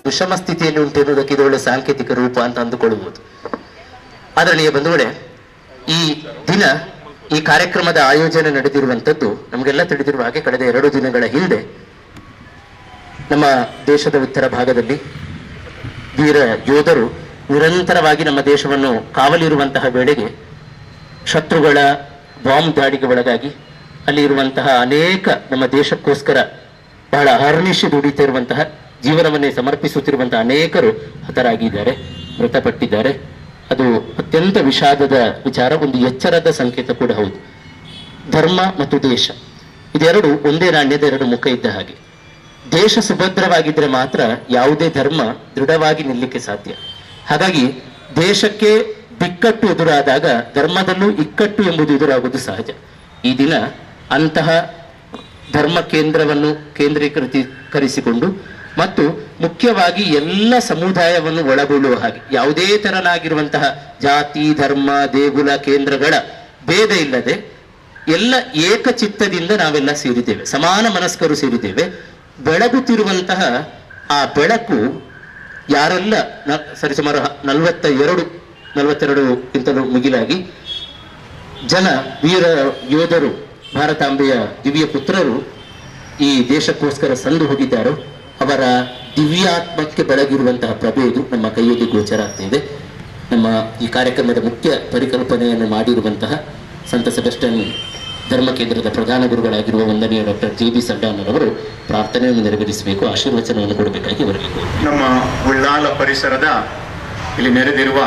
ವಿಷಮ ಸ್ಥಿತಿಯಲ್ಲಿ ಉಂಟು ಎನ್ನುವುದಕ್ಕೆ ಇದು ಒಳ್ಳೆ ಸಾಂಕೇತಿಕ ರೂಪ ಅಂತ ಅಂದುಕೊಳ್ಳಬಹುದು. ಅದರಲ್ಲಿ ಬಂಧುಗಳೇ, ಈ ದಿನ ಈ ಕಾರ್ಯಕ್ರಮದ ಆಯೋಜನೆ ನಡೆದಿರುವಂಥದ್ದು ನಮಗೆಲ್ಲ ತಿಳಿದಿರುವ ಹಾಗೆ ಕಳೆದ 2 ದಿನಗಳ ಹಿಂದೆ ನಮ್ಮ ದೇಶದ ಉತ್ತರ ಭಾಗದಲ್ಲಿ ವೀರ ಯೋಧರು ನಿರಂತರವಾಗಿ ನಮ್ಮ ದೇಶವನ್ನು ಕಾವಲಿರುವಂತಹ ವೇಳೆಗೆ ಶತ್ರುಗಳ ಬಾಂಬ್ ದಾಳಿಗೆ ಒಳಗಾಗಿ ಅಲ್ಲಿ ಇರುವಂತಹ ಅನೇಕ ನಮ್ಮ ದೇಶಕ್ಕೋಸ್ಕರ ಬಹಳ ಅಹರ್ನಿಶಿ ದುಡಿತಿರುವಂತಹ ಜೀವನವನ್ನೇ ಸಮರ್ಪಿಸುತ್ತಿರುವಂತಹ ಅನೇಕರು ಹತರಾಗಿದ್ದಾರೆ, ಮೃತಪಟ್ಟಿದ್ದಾರೆ. ಅದು ಅತ್ಯಂತ ವಿಷಾದದ ವಿಚಾರ, ಒಂದು ಎಚ್ಚರದ ಸಂಕೇತ ಕೂಡ ಹೌದು. ಧರ್ಮ ಮತ್ತು ದೇಶ ಇದೆರಡು ಒಂದೇ ನಾಣ್ಯದ 2 ಮುಖ ಇದ್ದ ಹಾಗೆ. ದೇಶ ಸುಭದ್ರವಾಗಿದ್ರೆ ಮಾತ್ರ ಯಾವುದೇ ಧರ್ಮ ದೃಢವಾಗಿ ನಿಲ್ಲಕ್ಕೆ ಸಾಧ್ಯ. ಹಾಗಾಗಿ ದೇಶಕ್ಕೆ ಬಿಕ್ಕಟ್ಟು ಎದುರಾದಾಗ ಧರ್ಮದಲ್ಲೂ ಇಕ್ಕಟ್ಟು ಎಂಬುದು ಎದುರಾಗುವುದು ಸಹಜ. ಈ ದಿನ ಅಂತಹ ಧರ್ಮ ಕೇಂದ್ರವನ್ನು ಕೇಂದ್ರೀಕರಿಸಿಕೊಂಡು ಮತ್ತು ಮುಖ್ಯವಾಗಿ ಎಲ್ಲ ಸಮುದಾಯವನ್ನು ಒಳಗೊಳ್ಳುವ ಹಾಗೆ ಯಾವುದೇ ತೆರನಾಗಿರುವಂತಹ ಜಾತಿ, ಧರ್ಮ, ದೇಗುಲ ಕೇಂದ್ರಗಳ ಭೇದ ಇಲ್ಲದೆ ಎಲ್ಲ ಏಕಚಿತ್ತದಿಂದ ನಾವೆಲ್ಲ ಸೇರಿದ್ದೇವೆ, ಸಮಾನ ಮನಸ್ಕರು ಸೇರಿದ್ದೇವೆ. ಬೆಳಗುತ್ತಿರುವಂತಹ ಆ ಬೆಳಕು ಯಾರೆಲ್ಲ ಸರಿಸುಮಾರು 42ಕ್ಕಿಂತಲೂ ಮಿಗಿಲಾಗಿ ಜನ ವೀರ ಯೋಧರು, ಭಾರತಾಂಬೆಯ ದಿವ್ಯ ಪುತ್ರರು ಈ ದೇಶಕ್ಕೋಸ್ಕರ ಸಂದು ಹೋಗಿದ್ದಾರೋ ಅವರ ದಿವ್ಯಾತ್ಮಕ್ಕೆ ಬೆಳಗಿರುವಂತಹ ಪ್ರಭೆ ಇದು ನಮ್ಮ ಕೈಯಲ್ಲಿ ಗೋಚರ ಆಗ್ತಾ ಇದೆ. ನಮ್ಮ ಈ ಕಾರ್ಯಕ್ರಮದ ಮುಖ್ಯ ಪರಿಕಲ್ಪನೆಯನ್ನು ಮಾಡಿರುವಂತಹ ಸಂತ ಸೆಬಸ್ಟಿಯನ್ ಧರ್ಮ ಕೇಂದ್ರದ ಪ್ರಧಾನ ಗುರುಗಳಾಗಿರುವ ವಂದನೀಯ ಡಾಕ್ಟರ್ JB ಸಡ್ಡಾನವರು ಪ್ರಾರ್ಥನೆಯನ್ನು ನೆರವೇರಿಸಬೇಕು, ಆಶೀರ್ವಚನವನ್ನು ಕೊಡಬೇಕಾಗಿ ಅವರಿಗೆ. ನಮ್ಮ ಉಳ್ಳಾಲ ಪರಿಸರದ ಇಲ್ಲಿ ನೆರೆದಿರುವ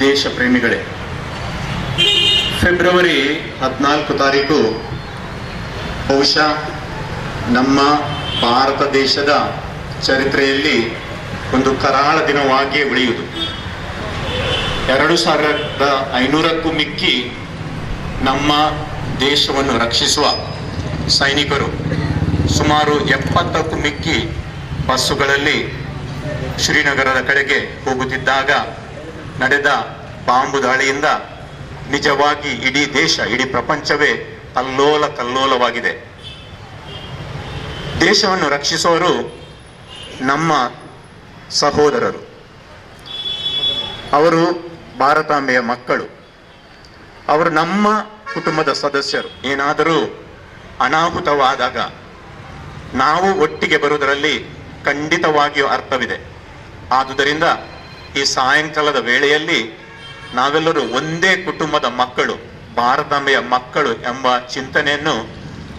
ದೇಶ ಪ್ರೇಮಿಗಳೇ, ಫೆಬ್ರವರಿ 14 ತಾರೀಕು ಬಹುಶಃ ನಮ್ಮ ಭಾರತ ದೇಶದ ಚರಿತ್ರೆಯಲ್ಲಿ ಒಂದು ಕರಾಳ ದಿನವಾಗಿಯೇ ಉಳಿಯುವುದು. 2500ಕ್ಕೂ ಮಿಕ್ಕಿ ನಮ್ಮ ದೇಶವನ್ನು ರಕ್ಷಿಸುವ ಸೈನಿಕರು ಸುಮಾರು 70ಕ್ಕೂ ಮಿಕ್ಕಿ ಬಸ್ಸುಗಳಲ್ಲಿ ಶ್ರೀನಗರದ ಕಡೆಗೆ ಹೋಗುತ್ತಿದ್ದಾಗ ನಡೆದ ಬಾಂಬು ದಾಳಿಯಿಂದ ನಿಜವಾಗಿ ಇಡೀ ದೇಶ, ಇಡೀ ಪ್ರಪಂಚವೇ ಅಲ್ಲೋಲ ಕಲ್ಲೋಲವಾಗಿದೆ. ದೇಶವನ್ನು ರಕ್ಷಿಸುವವರು ನಮ್ಮ ಸಹೋದರರು, ಅವರು ಭಾರತಾಂಬೆಯ ಮಕ್ಕಳು, ಅವರು ನಮ್ಮ ಕುಟುಂಬದ ಸದಸ್ಯರು. ಏನಾದರೂ ಅನಾಹುತವಾದಾಗ ನಾವು ಒಟ್ಟಿಗೆ ಬರುವುದರಲ್ಲಿ ಖಂಡಿತವಾಗಿಯೂ ಅರ್ಥವಿದೆ. ಆದುದರಿಂದ ಈ ಸಾಯಂಕಾಲದ ವೇಳೆಯಲ್ಲಿ ನಾವೆಲ್ಲರೂ ಒಂದೇ ಕುಟುಂಬದ ಮಕ್ಕಳು, ಭಾರತಾಂಬೆಯ ಮಕ್ಕಳು ಎಂಬ ಚಿಂತನೆಯನ್ನು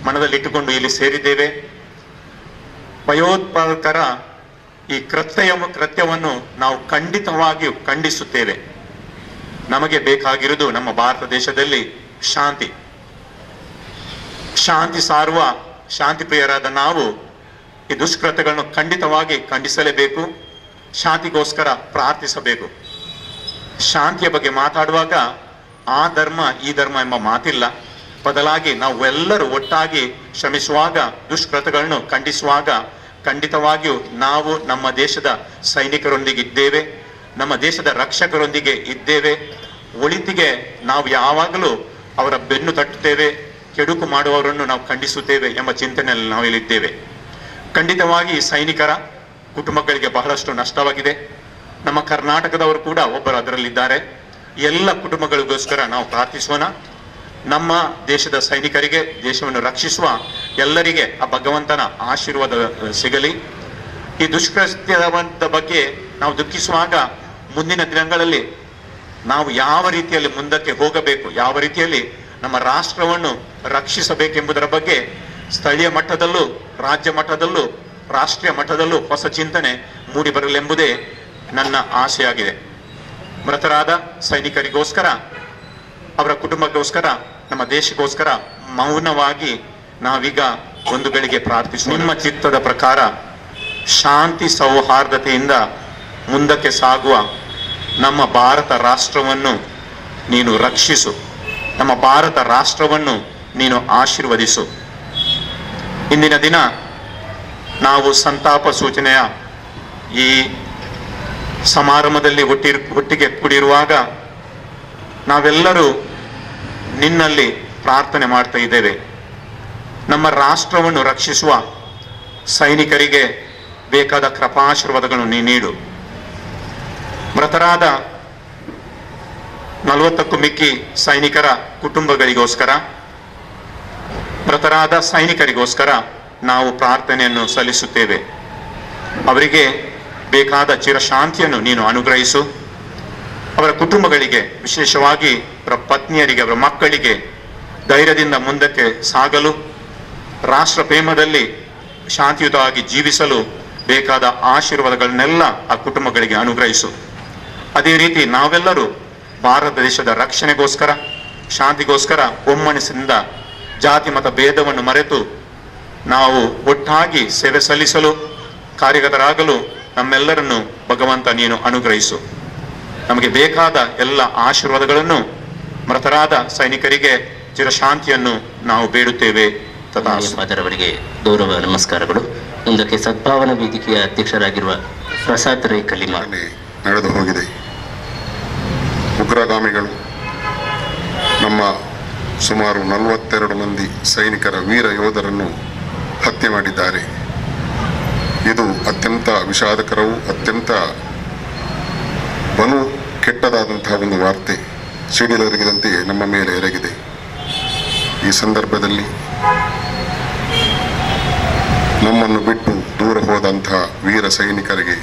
ಮನದಲ್ಲಿಟ್ಟುಕೊಂಡು ಇಲ್ಲಿ ಸೇರಿದ್ದೇವೆ. ಭಯೋತ್ಪಾದಕರ ಈ ಕೃತ್ಯವನ್ನು ನಾವು ಖಂಡಿತವಾಗಿಯೂ ಖಂಡಿಸುತ್ತೇವೆ. ನಮಗೆ ಬೇಕಾಗಿರುವುದು ನಮ್ಮ ಭಾರತ ದೇಶದಲ್ಲಿ ಶಾಂತಿ ಸಾರುವ ಶಾಂತಿ ಪ್ರಿಯರಾದ ನಾವು ಈ ದುಷ್ಕೃತ್ಯಗಳನ್ನು ಖಂಡಿತವಾಗಿ ಖಂಡಿಸಲೇಬೇಕು, ಶಾಂತಿಗೋಸ್ಕರ ಪ್ರಾರ್ಥಿಸಬೇಕು. ಶಾಂತಿಯ ಬಗ್ಗೆ ಮಾತಾಡುವಾಗ ಆ ಧರ್ಮ ಈ ಧರ್ಮ ಎಂಬ ಮಾತಿಲ್ಲ, ಬದಲಾಗಿ ನಾವು ಎಲ್ಲರೂ ಒಟ್ಟಾಗಿ ಶ್ರಮಿಸುವಾಗ, ದುಷ್ಕೃತ್ಯಗಳನ್ನು ಖಂಡಿಸುವಾಗ ಖಂಡಿತವಾಗಿಯೂ ನಾವು ನಮ್ಮ ದೇಶದ ಸೈನಿಕರೊಂದಿಗೆ ಇದ್ದೇವೆ, ನಮ್ಮ ದೇಶದ ರಕ್ಷಕರೊಂದಿಗೆ ಇದ್ದೇವೆ. ಒಳಿತಿಗೆ ನಾವು ಯಾವಾಗಲೂ ಅವರ ಬೆನ್ನು ತಟ್ಟುತ್ತೇವೆ, ಕೆಡುಕು ಮಾಡುವವರನ್ನು ನಾವು ಖಂಡಿಸುತ್ತೇವೆ ಎಂಬ ಚಿಂತನೆಯಲ್ಲಿ ನಾವು ಇಲ್ಲಿದ್ದೇವೆ. ಖಂಡಿತವಾಗಿ ಈ ಸೈನಿಕರ ಕುಟುಂಬಗಳಿಗೆ ಬಹಳಷ್ಟು ನಷ್ಟವಾಗಿದೆ. ನಮ್ಮ ಕರ್ನಾಟಕದವರು ಕೂಡ ಒಬ್ಬರು ಅದರಲ್ಲಿದ್ದಾರೆ. ಎಲ್ಲ ಕುಟುಂಬಗಳಿಗೋಸ್ಕರ ನಾವು ಪ್ರಾರ್ಥಿಸೋಣ. ನಮ್ಮ ದೇಶದ ಸೈನಿಕರಿಗೆ, ದೇಶವನ್ನು ರಕ್ಷಿಸುವ ಎಲ್ಲರಿಗೆ ಆ ಭಗವಂತನ ಆಶೀರ್ವಾದ ಸಿಗಲಿ. ಈ ದುಷ್ಕೃತ್ಯದ ಬಗ್ಗೆ ನಾವು ದುಃಖಿಸುವಾಗ ಮುಂದಿನ ದಿನಗಳಲ್ಲಿ ನಾವು ಯಾವ ರೀತಿಯಲ್ಲಿ ಮುಂದಕ್ಕೆ ಹೋಗಬೇಕು, ಯಾವ ರೀತಿಯಲ್ಲಿ ನಮ್ಮ ರಾಷ್ಟ್ರವನ್ನು ರಕ್ಷಿಸಬೇಕೆಂಬುದರ ಬಗ್ಗೆ ಸ್ಥಳೀಯ ಮಟ್ಟದಲ್ಲೂ, ರಾಜ್ಯ ಮಟ್ಟದಲ್ಲೂ, ರಾಷ್ಟ್ರೀಯ ಮಟ್ಟದಲ್ಲೂ ಹೊಸ ಚಿಂತನೆ ಮೂಡಿ ಬರಲೆಂಬುದೇ ನನ್ನ ಆಶೆಯಾಗಿದೆ. ಮೃತರಾದ ಸೈನಿಕರಿಗೋಸ್ಕರ, ಅವರ ಕುಟುಂಬಕ್ಕೋಸ್ಕರ, ನಮ್ಮ ದೇಶಕ್ಕೋಸ್ಕರ ಮೌನವಾಗಿ ನಾವೀಗ ಒಂದು ಗಳಿಗೆ ಪ್ರಾರ್ಥಿಸೋಣ. ನಿಮ್ಮ ಚಿತ್ತದ ಪ್ರಕಾರ ಶಾಂತಿ ಸೌಹಾರ್ದತೆಯಿಂದ ಮುಂದಕ್ಕೆ ಸಾಗುವ ನಮ್ಮ ಭಾರತ ರಾಷ್ಟ್ರವನ್ನು ನೀನು ರಕ್ಷಿಸು, ನಮ್ಮ ಭಾರತ ರಾಷ್ಟ್ರವನ್ನು ನೀನು ಆಶೀರ್ವದಿಸು. ಇಂದಿನ ದಿನ ನಾವು ಸಂತಾಪ ಸೂಚನೆಯ ಈ ಸಮಾರಂಭದಲ್ಲಿ ಒಟ್ಟಿಗೆ ಕೂಡಿರುವಾಗ ನಾವೆಲ್ಲರೂ ನಿನ್ನಲ್ಲಿ ಪ್ರಾರ್ಥನೆ ಮಾಡ್ತಾ ಇದ್ದೇವೆ. ನಮ್ಮ ರಾಷ್ಟ್ರವನ್ನು ರಕ್ಷಿಸುವ ಸೈನಿಕರಿಗೆ ಬೇಕಾದ ಕೃಪಾಶೀರ್ವಾದಗಳನ್ನು ನೀ ನೀಡು. ಮೃತರಾದ 40ಕ್ಕೂ ಮಿಕ್ಕಿ ಸೈನಿಕರ ಕುಟುಂಬಗಳಿಗೋಸ್ಕರ, ಮೃತರಾದ ಸೈನಿಕರಿಗೋಸ್ಕರ ನಾವು ಪ್ರಾರ್ಥನೆಯನ್ನು ಸಲ್ಲಿಸುತ್ತೇವೆ. ಅವರಿಗೆ ಬೇಕಾದ ಚಿರಶಾಂತಿಯನ್ನು ನೀನು ಅನುಗ್ರಹಿಸು. ಅವರ ಕುಟುಂಬಗಳಿಗೆ, ವಿಶೇಷವಾಗಿ ಅವರ ಪತ್ನಿಯರಿಗೆ, ಅವರ ಮಕ್ಕಳಿಗೆ ಧೈರ್ಯದಿಂದ ಮುಂದಕ್ಕೆ ಸಾಗಲು, ರಾಷ್ಟ್ರ ಪ್ರೇಮದಲ್ಲಿ ಶಾಂತಿಯುತವಾಗಿ ಜೀವಿಸಲು ಬೇಕಾದ ಆಶೀರ್ವಾದಗಳನ್ನೆಲ್ಲ ಆ ಕುಟುಂಬಗಳಿಗೆ ಅನುಗ್ರಹಿಸು. ಅದೇ ರೀತಿ ನಾವೆಲ್ಲರೂ ಭಾರತ ದೇಶದ ರಕ್ಷಣೆಗೋಸ್ಕರ, ಶಾಂತಿಗೋಸ್ಕರ ಒಮ್ಮನಸ್ಸಿನಿಂದ ಜಾತಿ ಮತ ಭೇದವನ್ನು ಮರೆತು ನಾವು ಒಟ್ಟಾಗಿ ಸೇವೆ ಸಲ್ಲಿಸಲು ಕಾರ್ಯಗತರಾಗಲು ನಮ್ಮೆಲ್ಲರನ್ನು ಭಗವಂತ ನೀನು ಅನುಗ್ರಹಿಸು. ನಮಗೆ ಬೇಕಾದ ಎಲ್ಲ ಆಶೀರ್ವಾದಗಳನ್ನು ಮೃತರಾದ ಸೈನಿಕರಿಗೆ ಚಿರಶಾಂತಿಯನ್ನು ನಾವು ಬೇಡುತ್ತೇವೆ. ಅದರವರಿಗೆ ಗೌರವ ನಮಸ್ಕಾರಗಳು. ಮುಂದಕ್ಕೆ ಸದ್ಭಾವನಾ ವೇದಿಕೆಯ ಅಧ್ಯಕ್ಷರಾಗಿರುವ ಪ್ರಸಾದ್ ರೈ ಕಲಿಮಾರ್. ನಡೆದು ಹೋಗಿದೆ. ಉಗ್ರಗಾಮಿಗಳು ನಮ್ಮ ಸುಮಾರು 42 ಮಂದಿ ಸೈನಿಕರ ವೀರ ಯೋಧರನ್ನು ಹತ್ಯೆ ಮಾಡಿದ್ದಾರೆ. ಇದು ಅತ್ಯಂತ ವಿಷಾದಕರವೂ ಅತ್ಯಂತ ಬಲು ಕೆಟ್ಟದಾದಂತಹ ಒಂದು ವಾರ್ತೆ ಸಿಡಿಲೊರಗಿದಂತೆಯೇ ನಮ್ಮ ಮೇಲೆ ಎರಗಿದೆ. ಈ ಸಂದರ್ಭದಲ್ಲಿ ನಮ್ಮನ್ನು ಬಿಟ್ಟು ದೂರ ಹೋದಂತಹ ವೀರ ಸೈನಿಕರಿಗೆ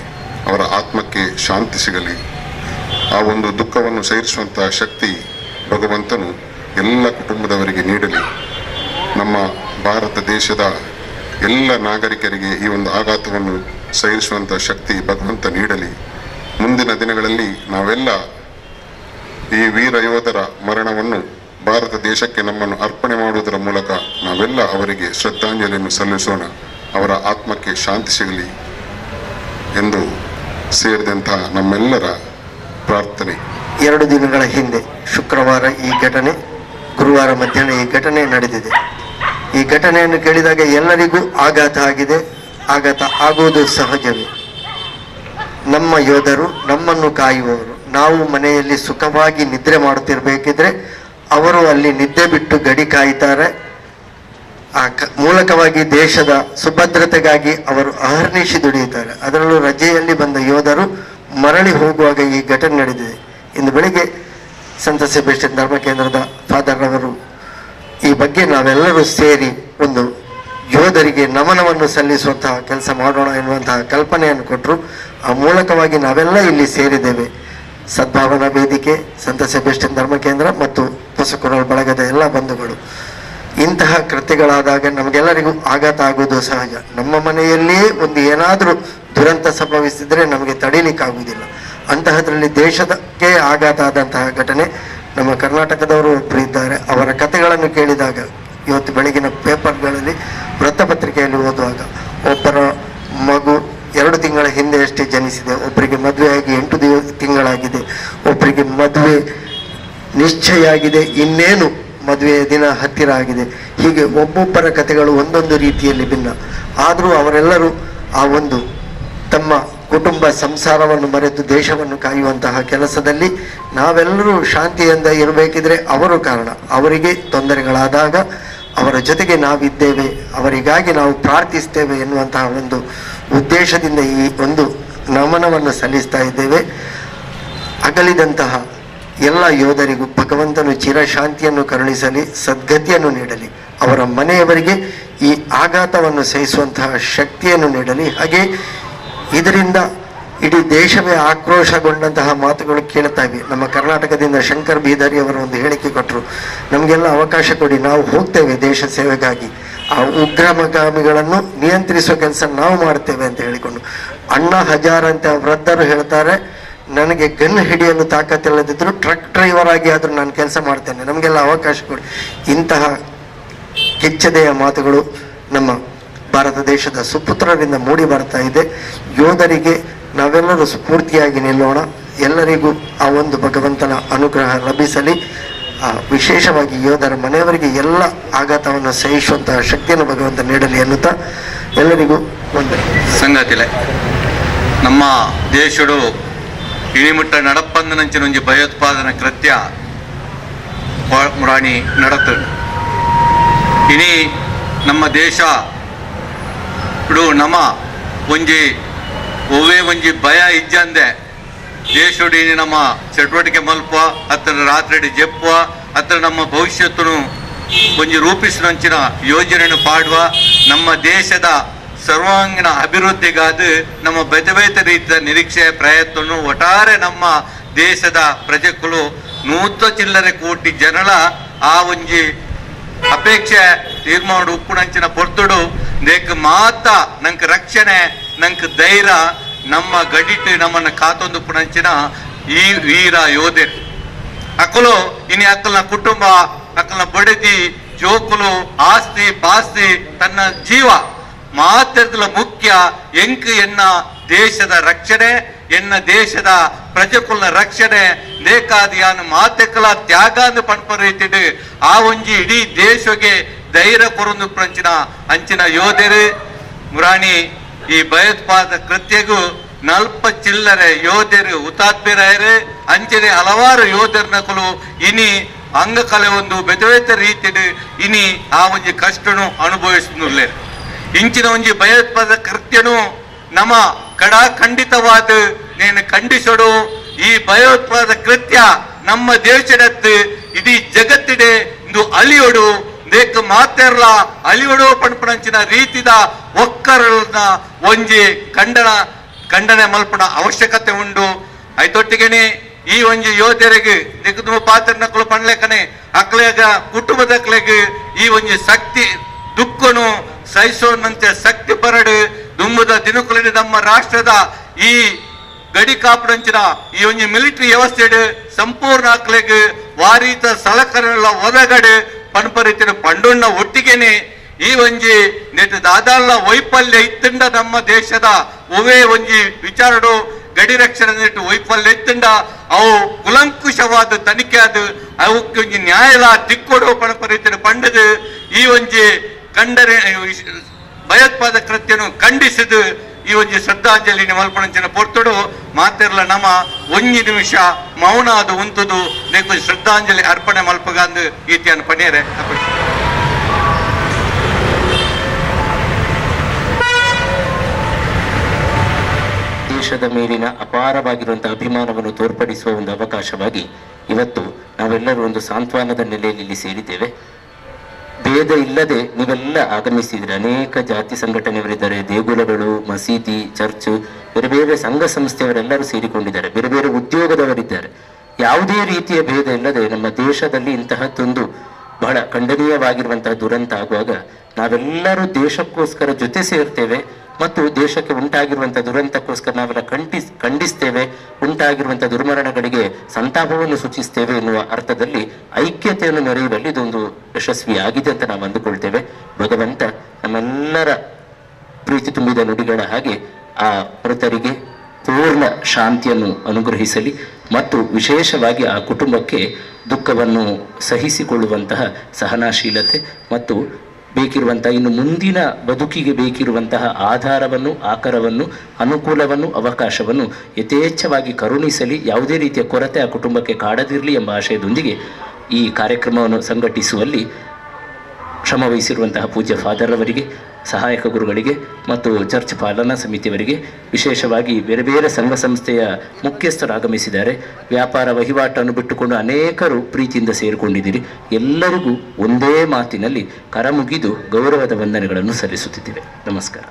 ಅವರ ಆತ್ಮಕ್ಕೆ ಶಾಂತಿ ಸಿಗಲಿ. ಆ ಒಂದು ದುಃಖವನ್ನು ಸಹಿಸುವಂತಹ ಶಕ್ತಿ ಭಗವಂತನು ಎಲ್ಲ ಕುಟುಂಬದವರಿಗೆ ನೀಡಲಿ. ನಮ್ಮ ಭಾರತ ದೇಶದ ಎಲ್ಲ ನಾಗರಿಕರಿಗೆ ಈ ಒಂದು ಆಘಾತವನ್ನು ಸಹಿಸುವಂಥ ಶಕ್ತಿ ಭಗವಂತ ನೀಡಲಿ. ಮುಂದಿನ ದಿನಗಳಲ್ಲಿ ನಾವೆಲ್ಲ ಈ ವೀರ ಯೋಧರ ಮರಣವನ್ನು ಭಾರತ ದೇಶಕ್ಕೆ ನಮ್ಮನ್ನು ಅರ್ಪಣೆ ಮಾಡುವುದರ ಮೂಲಕ ನಾವೆಲ್ಲ ಅವರಿಗೆ ಶ್ರದ್ಧಾಂಜಲಿಯನ್ನು ಸಲ್ಲಿಸೋಣ. ಅವರ ಆತ್ಮಕ್ಕೆ ಶಾಂತಿ ಸಿಗಲಿ ಎಂದು ಸೇರಿದಂತಹ ನಮ್ಮೆಲ್ಲರ ಪ್ರಾರ್ಥನೆ. 2 ದಿನಗಳ ಹಿಂದೆ ಶುಕ್ರವಾರ ಈ ಘಟನೆ, ಗುರುವಾರ ಮಧ್ಯಾಹ್ನ ಈ ಘಟನೆ ನಡೆದಿದೆ. ಈ ಘಟನೆಯನ್ನು ಕೇಳಿದಾಗ ಎಲ್ಲರಿಗೂ ಆಘಾತ ಆಗಿದೆ. ಆಘಾತ ಆಗುವುದು ಸಹಜವೇ. ನಮ್ಮ ಯೋಧರು, ನಮ್ಮನ್ನು ಕಾಯುವವರು, ನಾವು ಮನೆಯಲ್ಲಿ ಸುಖವಾಗಿ ನಿದ್ರೆ ಮಾಡುತ್ತಿರಬೇಕಿದ್ರೆ ಅವರು ಅಲ್ಲಿ ನಿದ್ದೆ ಬಿಟ್ಟು ಗಡಿ ಕಾಯ್ತಾರೆ. ಆ ಮೂಲಕವಾಗಿ ದೇಶದ ಸುಭದ್ರತೆಗಾಗಿ ಅವರು ಅಹರ್ನಿಶಿ ದುಡಿಯುತ್ತಾರೆ. ಅದರಲ್ಲೂ ರಜೆಯಲ್ಲಿ ಬಂದ ಯೋಧರು ಮರಳಿ ಹೋಗುವಾಗ ಈ ಘಟನೆ ನಡೆದಿದೆ. ಇಂದು ಬೆಳಿಗ್ಗೆ ಸಂತ ಸೆಬಾಸ್ಟಿಯನ್ ಧರ್ಮ ಕೇಂದ್ರದ ಫಾದರ್ ಅವರು ಈ ಬಗ್ಗೆ ನಾವೆಲ್ಲರೂ ಸೇರಿ ಒಂದು ಯೋಧರಿಗೆ ನಮನವನ್ನು ಸಲ್ಲಿಸುವಂತಹ ಕೆಲಸ ಮಾಡೋಣ ಎನ್ನುವಂತಹ ಕಲ್ಪನೆಯನ್ನು ಕೊಟ್ಟರು. ಆ ಮೂಲಕವಾಗಿ ನಾವೆಲ್ಲ ಇಲ್ಲಿ ಸೇರಿದ್ದೇವೆ. ಸದ್ಭಾವನಾ ವೇದಿಕೆ, ಸಂತ ಸೆಬಾಸ್ಟಿಯನ್ ಧರ್ಮ ಕೇಂದ್ರ ಮತ್ತು ಹೊಸಕುರಲ್ ಬಳಗದ ಎಲ್ಲ ಬಂಧುಗಳು. ಇಂತಹ ಕೃತ್ಯಗಳಾದಾಗ ನಮಗೆಲ್ಲರಿಗೂ ಆಘಾತ ಆಗುವುದು ಸಹಜ. ನಮ್ಮ ಮನೆಯಲ್ಲಿಯೇ ಒಂದು ಏನಾದರೂ ದುರಂತ ಸಂಭವಿಸಿದರೆ ನಮಗೆ ತಡೀಲಿಕ್ಕಾಗುವುದಿಲ್ಲ. ಅಂತಹದ್ರಲ್ಲಿ ದೇಶಕ್ಕೆ ಆಘಾತ ಆದಂತಹ ಘಟನೆ. ನಮ್ಮ ಕರ್ನಾಟಕದವರು ಒಬ್ಬರು ಇದ್ದಾರೆ. ಅವರ ಕಥೆಗಳನ್ನು ಕೇಳಿದಾಗ, ಇವತ್ತು ಬೆಳಗಿನ ಪೇಪರ್ಗಳಲ್ಲಿ ವೃತ್ತಪತ್ರಿಕೆಯಲ್ಲಿ ಓದುವಾಗ, ಒಬ್ಬರ ಮಗು 2 ತಿಂಗಳ ಹಿಂದೆ ಅಷ್ಟೇ ಜನಿಸಿದೆ, ಒಬ್ಬರಿಗೆ ಮದುವೆಯಾಗಿ 8 ತಿಂಗಳಾಗಿದೆ, ಒಬ್ಬರಿಗೆ ಮದುವೆ ನಿಶ್ಚಯ ಆಗಿದೆ, ಇನ್ನೇನು ಮದುವೆಯ ದಿನ ಹತ್ತಿರ ಆಗಿದೆ. ಹೀಗೆ ಒಬ್ಬೊಬ್ಬರ ಕಥೆಗಳು ಒಂದೊಂದು ರೀತಿಯಲ್ಲಿ ಭಿನ್ನ. ಆದರೂ ಅವರೆಲ್ಲರೂ ಆ ಒಂದು ತಮ್ಮ ಕುಟುಂಬ ಸಂಸಾರವನ್ನು ಮರೆತು ದೇಶವನ್ನು ಕಾಯುವಂತಹ ಕೆಲಸದಲ್ಲಿ ನಾವೆಲ್ಲರೂ ಶಾಂತಿಯಿಂದ ಇರಬೇಕಿದ್ರೆ ಅವರು ಕಾರಣ. ಅವರಿಗೆ ತೊಂದರೆಗಳಾದಾಗ ಅವರ ಜೊತೆಗೆ ನಾವಿದ್ದೇವೆ, ಅವರಿಗಾಗಿ ನಾವು ಪ್ರಾರ್ಥಿಸ್ತೇವೆ ಎನ್ನುವಂತಹ ಒಂದು ಉದ್ದೇಶದಿಂದ ಈ ಒಂದು ನಮನವನ್ನು ಸಲ್ಲಿಸ್ತಾ ಇದ್ದೇವೆ. ಅಗಲಿದಂತಹ ಎಲ್ಲ ಯೋಧರಿಗೂ ಭಗವಂತನು ಚಿರಶಾಂತಿಯನ್ನು ಕರುಣಿಸಲಿ, ಸದ್ಗತಿಯನ್ನು ನೀಡಲಿ. ಅವರ ಮನೆಯವರಿಗೆ ಈ ಆಘಾತವನ್ನು ಸಹಿಸುವಂತಹ ಶಕ್ತಿಯನ್ನು ನೀಡಲಿ. ಹಾಗೆ ಇದರಿಂದ ಇಡೀ ದೇಶವೇ ಆಕ್ರೋಶಗೊಂಡಂತಹ ಮಾತುಗಳು ಕೇಳ್ತಾ ಇವೆ. ನಮ್ಮ ಕರ್ನಾಟಕದಿಂದ ಶಂಕರ್ ಬೀದರಿ ಅವರು ಒಂದು ಹೇಳಿಕೆ ಕೊಟ್ಟರು, ನಮಗೆಲ್ಲ ಅವಕಾಶ ಕೊಡಿ, ನಾವು ಹೋಗ್ತೇವೆ ದೇಶ ಸೇವೆಗಾಗಿ, ಆ ಉಗ್ರಗಾಮಿಗಳನ್ನು ನಿಯಂತ್ರಿಸುವ ಕೆಲಸ ನಾವು ಮಾಡ್ತೇವೆ ಅಂತ ಹೇಳಿಕೊಂಡು. ಅಣ್ಣಾ ಹಜಾರ್ ಅಂತ ವೃದ್ಧರು ಹೇಳ್ತಾರೆ, ನನಗೆ ಗನ್ ಹಿಡಿಯಲು ತಾಕತ್ತಿಲ್ಲದಿದ್ರು ಟ್ರಕ್ ಡ್ರೈವರ್ ಆಗಿ ಆದರೂ ನಾನು ಕೆಲಸ ಮಾಡ್ತೇನೆ, ನಮಗೆಲ್ಲ ಅವಕಾಶ ಕೊಡಿ. ಇಂತಹ ಕೆಚ್ಚದೆಯ ಮಾತುಗಳು ನಮ್ಮ ಭಾರತ ದೇಶದ ಸುಪುತ್ರರಿಂದ ಮೂಡಿ ಬರ್ತಾ ಇದೆ. ಯೋಧರಿಗೆ ನಾವೆಲ್ಲರೂ ಸ್ಫೂರ್ತಿಯಾಗಿ ನಿಲ್ಲೋಣ. ಎಲ್ಲರಿಗೂ ಆ ಒಂದು ಭಗವಂತನ ಅನುಗ್ರಹ ಲಭಿಸಲಿ. ವಿಶೇಷವಾಗಿ ಯೋಧರ ಮನೆಯವರಿಗೆ ಎಲ್ಲ ಆಘಾತವನ್ನು ಸಹಿಸುವಂತಹ ಶಕ್ತಿಯನ್ನು ಭಗವಂತ ನೀಡಲಿ ಎನ್ನುತ್ತಾ ಎಲ್ಲರಿಗೂ ಒಂದು ಸಂಗತಿಲೆ ನಮ್ಮ ದೇಶಡು ಇಳಿಮುಟ್ಟ ನಡಪ್ಪಂದನಂಚಿನೊಂಜಿ ಭಯೋತ್ಪಾದನಾ ಕೃತ್ಯ ಮುರಾಣಿ ನಡತು ಇನಿ ನಮ್ಮ ದೇಶ ನಮ್ಮ ಒಂಜಿ ಒವ್ವೇ ಒಂಜಿ ಭಯ ಇಜ್ಜಂದೆ ದೇಶೋಡಿ ನಮ್ಮ ಚಟುವಟಿಕೆ ಮಲ್ಪುವ ಅತ್ರ ರಾತ್ರಿ ಜಪ್ಪುವ ಅತ್ರ ನಮ್ಮ ಭವಿಷ್ಯತ್ತನ್ನು ಒಂಜಿ ರೂಪಿಸಿನಂಚಿನ ಯೋಜನೆಯನ್ನು ಪಾಡುವ ನಮ್ಮ ದೇಶದ ಸರ್ವಾಂಗೀಣ ಅಭಿವೃದ್ಧಿಗಾದ ನಮ್ಮ ಬೇತೆ ಬೇತೆ ರೀತಿಯ ನಿರೀಕ್ಷೆ ಪ್ರಯತ್ನ ಒಟ್ಟಾರೆ ನಮ್ಮ ದೇಶದ ಪ್ರಜೆಗಳು 100 ಚಿಲ್ಲರೆ ಕೋಟಿ ಜನರ ಆ ಒಂಜಿ ಅಪೇಕ್ಷೆ ತೀರ್ಮಾನ ಉಪ್ಪುನಂಚಿನ ಪೊರ್ತುಡು ದೇಕ್ ಮಾತ ನಂಗೆ ರಕ್ಷಣೆ ನಂಗೆ ಧೈರ್ಯ ನಮ್ಮ ಗಡಿಟ್ ನಮ್ಮನ್ನ ಕಾತೊಂದು ಪುಣಂಚಿನ ಈ ವೀರ ಯೋಧೆ ಅಕ್ಕಲು ಇನಿ ಅಕ್ಕಲ್ನ ಕುಟುಂಬ ಅಕ್ಕಲ್ನ ಬಡದಿ ಜೋಕುಲು ಆಸ್ತಿ ಪಾಸ್ತಿ ತನ್ನ ಜೀವ ಮಾತ್ರದಲ್ಲ ಮುಖ್ಯ ಎಂಕ್ ಎನ್ನ ದೇಶದ ರಕ್ಷಣೆ ಎನ್ನ ದೇಶದ ಪ್ರಜೆಕುಲ್ನ ರಕ್ಷಣೆ ಬೇಕಾದಿಯಾನ ಮಾತೆಕಲ ತ್ಯಾಗ ಅಂದು ಪಣ್ಪರೈತಿಡು ಆ ಒಂಜಿ ಇಡೀ ದೇಶಗೆ ಧೈರ್ಯ ಕೊರೊಂದು ಪಂಚಿನ ಅಂಚಿನ ಯೋಧರು ಮುರಾಣಿ ಈ ಭಯೋತ್ಪಾದಕ ಕೃತ್ಯಗೂ 40 ಚಿಲ್ಲರೆ ಯೋಧರು ಹುತಾತ್ಮರಾಯರು ಅಂಚನೆ ಹಲವಾರು ಯೋಧರ್ನಕಲು ಇನಿ ಅಂಗಕಲೆ ಒಂದು ಬೆದವೆತ ರೀತಿಡು ಇನಿ ಆ ಒಂಜಿ ಕಷ್ಟನು ಅನುಭವಿಸುವುದಿಲ್ಲ ಇಂಚಿನ ಒಂಜಿ ಭಯೋತ್ಪಾದಕ ಕೃತ್ಯನು ನಮ್ಮ ಖಂಡಿತವಾದ ನೇನು ಖಂಡಿಸೋಡು ಈ ಭಯೋತ್ಪಾದಕ ಕೃತ್ಯ ನಮ್ಮ ದೇಶದತ್ತು ಇಡೀ ಜಗತ್ತಿಡೆ ಇಂದು ಅಳಿಯೋಡು ದೇಕ ಮಾತೆರ್ಲ ಅಳಿಯೋಡು ಪಣಪಣಂಚಿನ ರೀತಿದ ಒಕ್ಕರನ್ನ ಒಂಜಿ ಖಂಡನೆ ಮಲ್ಪಣ ಅವಶ್ಯಕತೆ ಉಂಡು ಐತೊಟ್ಟಿಗೆನೆ ಈ ಒಂಜಿ ಯೋಧರಿಗೆ ದಿಗ್ದು ಪಾತ್ರನಕ್ಕಳು ಪಣ್ಲೆಕನೆ ಅಕ್ಲೆಗ ಕುಟುಂಬದಕ್ಲೆಗ್ ಈ ಒಂಜಿ ಶಕ್ತಿ ದುಃಖನು ಸಹಿಸೋನಂತೆ ಶಕ್ತಿ ಪರಡು ದುಂಬುದ ದಿನಕುಲಿನ ನಮ್ಮ ರಾಷ್ಟ್ರದ ಈ ಗಡಿ ಕಾಪಡಂಚಿನ ಈ ಒಂಜಿ ಮಿಲಿಟರಿ ವ್ಯವಸ್ಥೆ ಸಂಪೂರ್ಣ ಅಕ್ಲೆಗ್ ವಾರೀತ ಸಲಕರಣೆಗಳ ಒದಗಡೆ ಪನ್ಪರಿತಿನ ಪಂಡುಣ್ಣ ಒಟ್ಟಿಗೆನೆ ಈ ಒಂಜಿ ನೆಟ್ ದಾದಾಳ ವೈಫಲ್ಯ ಇತ್ತಂಡ ನಮ್ಮ ದೇಶದ ಒವೇ ಒಂಜಿ ವಿಚಾರಡು ಗಡಿ ರಕ್ಷಣೆ ನೆಟ್ಟು ವೈಫಲ್ಯ ಇತ್ತಂಡ ಅವು ಕುಲಂಕುಷವಾದ ತನಿಖೆ ಅದು ಅವಕ್ಕೆ ಒಂಜಿ ನ್ಯಾಯಲ ದಿಕ್ಕೊಡು ಪಣಪರಿತಿನ ಪಂಡದು ಈ ಒಂಜಿ ಭಯೋತ್ಪಾದಕ ಕೃತ್ಯನು ಖಂಡಿಸಿದು ಈ ಒಂಜಿ ಶ್ರದ್ಧಾಂಜಲಿ ಮಲ್ಪಣಂಚಿನ ಪೊರ್ತುಡು ಮಾತೆರ್ಲ ನಮ ಒಂಜಿ ನಿಮಿಷ ಮೌನ ಅದು ಉಂತುದು ನೆಕ್ಕು ಶ್ರದ್ಧಾಂಜಲಿ ಅರ್ಪಣೆ ಮಲ್ಪಗಾಂದು ಈತಿಯನ್ನು ಪಣಿಯರೆ ದೇಶದ ಮೇಲಿನ ಅಪಾರವಾಗಿರುವಂತಹ ಅಭಿಮಾನವನ್ನು ತೋರ್ಪಡಿಸುವ ಒಂದು ಅವಕಾಶವಾಗಿ ಇವತ್ತು ನಾವೆಲ್ಲರೂ ಒಂದು ಸಾಂತ್ವನದ ನೆಲೆಯಲ್ಲಿ ಇಲ್ಲಿ ಸೇರಿದ್ದೇವೆ. ಭೇದ ಇಲ್ಲದೆ ನೀವೆಲ್ಲ ಆಗಮಿಸಿದ್ರೆ ಅನೇಕ ಜಾತಿ ಸಂಘಟನೆಯವರಿದ್ದಾರೆ, ದೇಗುಲಗಳು, ಮಸೀದಿ, ಚರ್ಚ್, ಬೇರೆ ಬೇರೆ ಸಂಘ ಸಂಸ್ಥೆಯವರೆಲ್ಲರೂ ಸೇರಿಕೊಂಡಿದ್ದಾರೆ, ಬೇರೆ ಬೇರೆ ಉದ್ಯೋಗದವರಿದ್ದಾರೆ. ಯಾವುದೇ ರೀತಿಯ ಭೇದ ಇಲ್ಲದೆ ನಮ್ಮ ದೇಶದಲ್ಲಿ ಇಂತಹದ್ದೊಂದು ಬಹಳ ಖಂಡನೀಯವಾಗಿರುವಂತಹ ದುರಂತ ಆಗುವಾಗ ನಾವೆಲ್ಲರೂ ದೇಶಕ್ಕೋಸ್ಕರ ಜೊತೆ ಸೇರ್ತೇವೆ ಮತ್ತು ದೇಶಕ್ಕೆ ಉಂಟಾಗಿರುವಂತಹ ದುರಂತಕ್ಕೋಸ್ಕರ ನಾವೆಲ್ಲ ಖಂಡಿಸ್ತೇವೆ, ಉಂಟಾಗಿರುವಂತಹ ದುರ್ಮರಣಗಳಿಗೆ ಸಂತಾಪವನ್ನು ಸೂಚಿಸ್ತೇವೆ ಎನ್ನುವ ಅರ್ಥದಲ್ಲಿ ಐಕ್ಯತೆಯನ್ನು ಮೆರೆಯುವಲ್ಲಿ ಇದೊಂದು ಯಶಸ್ವಿಯಾಗಿದೆ ಅಂತ ನಾವು ಅಂದುಕೊಳ್ತೇವೆ. ಭಗವಂತ ನಮ್ಮೆಲ್ಲರ ಪ್ರೀತಿ ತುಂಬಿದ ನುಡಿಗಳ ಹಾಗೆ ಆ ಮೃತರಿಗೆ ಪೂರ್ಣ ಶಾಂತಿಯನ್ನು ಅನುಗ್ರಹಿಸಲಿ ಮತ್ತು ವಿಶೇಷವಾಗಿ ಆ ಕುಟುಂಬಕ್ಕೆ ದುಃಖವನ್ನು ಸಹಿಸಿಕೊಳ್ಳುವಂತಹ ಸಹನಾಶೀಲತೆ ಮತ್ತು ಬೇಕಿರುವಂತಹ ಇನ್ನು ಮುಂದಿನ ಬದುಕಿಗೆ ಬೇಕಿರುವಂತಹ ಆಧಾರವನ್ನು, ಆಕಾರವನ್ನು, ಅನುಕೂಲವನ್ನು, ಅವಕಾಶವನ್ನು ಯಥೇಚ್ಛವಾಗಿ ಕರುಣಿಸಲಿ. ಯಾವುದೇ ರೀತಿಯ ಕೊರತೆ ಆ ಕುಟುಂಬಕ್ಕೆ ಕಾಡದಿರಲಿ ಎಂಬ ಆಶಯದೊಂದಿಗೆ ಈ ಕಾರ್ಯಕ್ರಮವನ್ನು ಸಂಘಟಿಸುವಲ್ಲಿ ಶ್ರಮವಹಿಸಿರುವಂತಹ ಪೂಜ್ಯ ಫಾದರ್ ಅವರಿಗೆ, ಸಹಾಯಕ ಗುರುಗಳಿಗೆ ಮತ್ತು ಚರ್ಚ್ ಪಾಲನಾ ಸಮಿತಿಯವರಿಗೆ, ವಿಶೇಷವಾಗಿ ಬೇರೆ ಬೇರೆ ಸಂಘ ಸಂಸ್ಥೆಯ ಮುಖ್ಯಸ್ಥರು ಆಗಮಿಸಿದ್ದಾರೆ. ವ್ಯಾಪಾರ ವಹಿವಾಟನ್ನು ಬಿಟ್ಟುಕೊಂಡು ಅನೇಕರು ಪ್ರೀತಿಯಿಂದ ಸೇರಿಕೊಂಡಿದ್ದೀರಿ. ಎಲ್ಲರಿಗೂ ಒಂದೇ ಮಾತಿನಲ್ಲಿ ಕರಮುಗಿದು ಗೌರವದ ವಂದನೆಗಳನ್ನು ಸಲ್ಲಿಸುತ್ತಿದ್ದೇವೆ. ನಮಸ್ಕಾರ.